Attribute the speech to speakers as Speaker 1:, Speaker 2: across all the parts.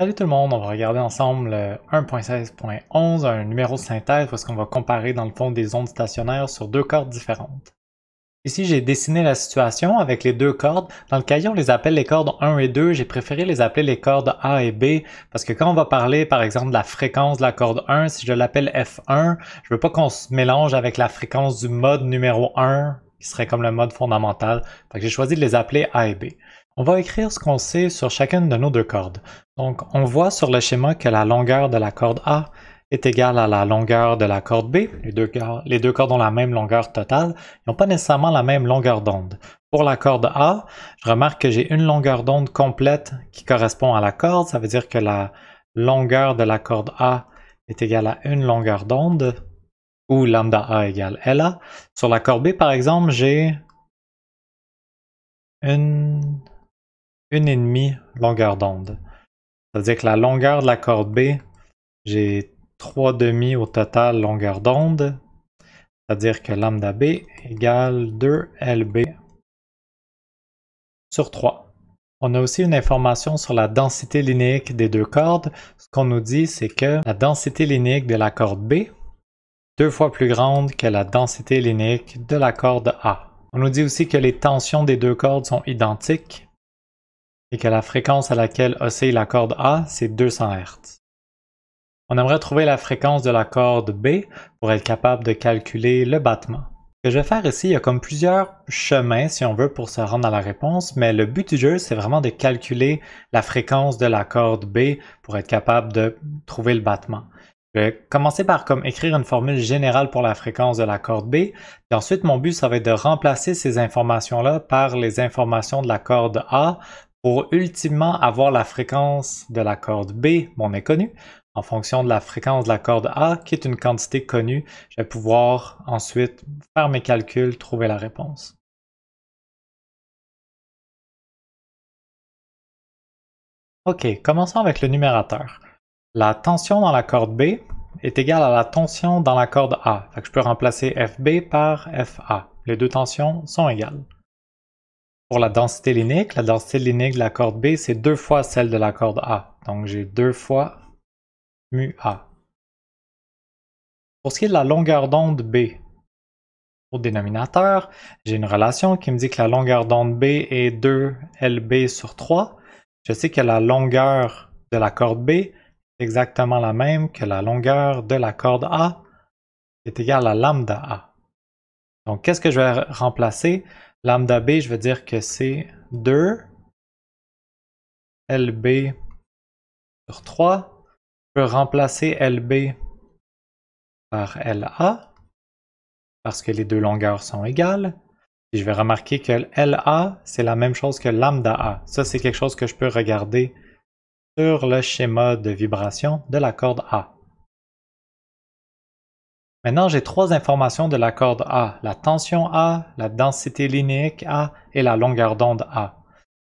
Speaker 1: Salut tout le monde, on va regarder ensemble le 1.16.11, un numéro de synthèse où est-ce qu'on va comparer dans le fond des ondes stationnaires sur deux cordes différentes. Ici, j'ai dessiné la situation avec les deux cordes. Dans le cahier, on les appelle les cordes 1 et 2. J'ai préféré les appeler les cordes A et B parce que quand on va parler, par exemple, de la fréquence de la corde 1, si je l'appelle F1, je veux pas qu'on se mélange avec la fréquence du mode numéro 1, qui serait comme le mode fondamental. Fait que j'ai choisi de les appeler A et B. On va écrire ce qu'on sait sur chacune de nos deux cordes. Donc, on voit sur le schéma que la longueur de la corde A est égale à la longueur de la corde B. Les deux cordes ont la même longueur totale. Ils n'ont pas nécessairement la même longueur d'onde. Pour la corde A, je remarque que j'ai une longueur d'onde complète qui correspond à la corde. Ça veut dire que la longueur de la corde A est égale à une longueur d'onde, ou lambda A égale LA. Sur la corde B, par exemple, j'ai une et demie longueur d'onde. Ça veut dire que la longueur de la corde B, j'ai 3 demi au total longueur d'onde. C'est-à-dire que lambda B égale 2LB sur 3. On a aussi une information sur la densité linéique des deux cordes. Ce qu'on nous dit, c'est que la densité linéique de la corde B est 2 fois plus grande que la densité linéique de la corde A. On nous dit aussi que les tensions des deux cordes sont identiques et que la fréquence à laquelle oscille la corde A, c'est 200 Hz. On aimerait trouver la fréquence de la corde B pour être capable de calculer le battement. Ce que je vais faire ici, il y a comme plusieurs chemins si on veut pour se rendre à la réponse, mais le but du jeu, c'est vraiment de calculer la fréquence de la corde B pour être capable de trouver le battement. Je vais commencer par comme écrire une formule générale pour la fréquence de la corde B, et ensuite mon but, ça va être de remplacer ces informations-là par les informations de la corde A pour ultimement avoir la fréquence de la corde B, mon inconnue, en fonction de la fréquence de la corde A, qui est une quantité connue. Je vais pouvoir ensuite faire mes calculs, trouver la réponse. Ok, commençons avec le numérateur. La tension dans la corde B est égale à la tension dans la corde A. Fait que je peux remplacer FB par FA. Les deux tensions sont égales. Pour la densité linéique de la corde B, c'est 2 fois celle de la corde A. Donc j'ai 2 fois mu A. Pour ce qui est de la longueur d'onde B, au dénominateur, j'ai une relation qui me dit que la longueur d'onde B est 2LB sur 3. Je sais que la longueur de la corde B est exactement la même que la longueur de la corde A, qui est égale à lambda A. Donc, qu'est-ce que je vais remplacer? Lambda B, je vais dire que c'est 2LB sur 3. Je peux remplacer LB par LA, parce que les deux longueurs sont égales. Et je vais remarquer que LA, c'est la même chose que lambda A. Ça, c'est quelque chose que je peux regarder sur le schéma de vibration de la corde A. Maintenant, j'ai trois informations de la corde A. La tension A, la densité linéique A et la longueur d'onde A.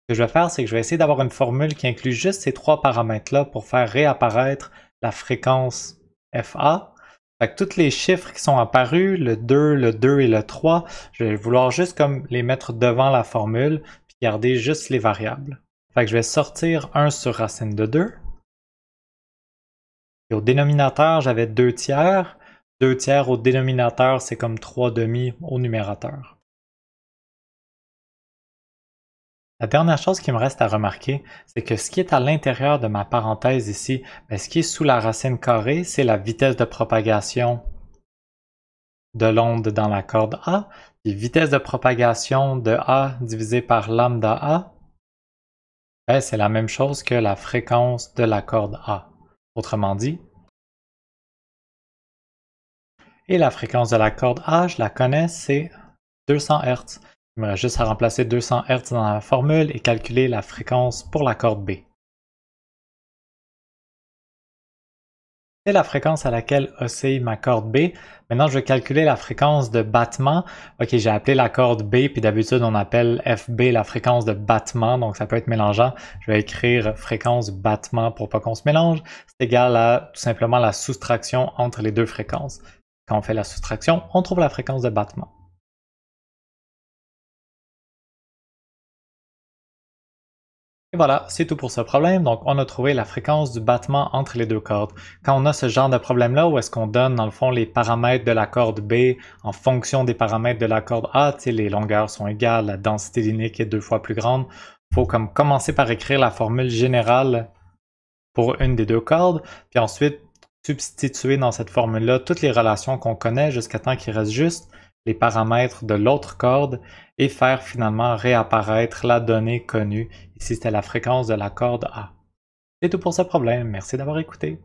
Speaker 1: Ce que je vais faire, c'est que je vais essayer d'avoir une formule qui inclut juste ces trois paramètres-là pour faire réapparaître la fréquence FA. Fait que tous les chiffres qui sont apparus, le 2 et le 3, je vais vouloir juste comme les mettre devant la formule puis garder juste les variables. Fait que je vais sortir 1 sur racine de 2. Et au dénominateur, j'avais 2 tiers. 2 tiers au dénominateur, c'est comme 3 demi au numérateur. La dernière chose qui me reste à remarquer, c'est que ce qui est à l'intérieur de ma parenthèse ici, ce qui est sous la racine carrée, c'est la vitesse de propagation de l'onde dans la corde A. Et vitesse de propagation de A divisé par lambda A, c'est la même chose que la fréquence de la corde A. Autrement dit, et la fréquence de la corde A, je la connais, c'est 200 Hz. Il me reste juste à remplacer 200 Hz dans la formule et calculer la fréquence pour la corde B. C'est la fréquence à laquelle oscille ma corde B. Maintenant, je vais calculer la fréquence de battement. Ok, j'ai appelé la corde B, puis d'habitude, on appelle FB la fréquence de battement, donc ça peut être mélangeant. Je vais écrire fréquence battement pour pas qu'on se mélange. C'est égal à tout simplement la soustraction entre les deux fréquences. Quand on fait la soustraction, on trouve la fréquence de battement. Et voilà, c'est tout pour ce problème. Donc, on a trouvé la fréquence du battement entre les deux cordes. Quand on a ce genre de problème-là, où est-ce qu'on donne, dans le fond, les paramètres de la corde B en fonction des paramètres de la corde A, tu sais, les longueurs sont égales, la densité linéique est 2 fois plus grande, il faut comme commencer par écrire la formule générale pour une des deux cordes, puis ensuite substituer dans cette formule-là toutes les relations qu'on connaît jusqu'à temps qu'il reste juste les paramètres de l'autre corde et faire finalement réapparaître la donnée connue. Ici, c'était la fréquence de la corde A. C'est tout pour ce problème. Merci d'avoir écouté.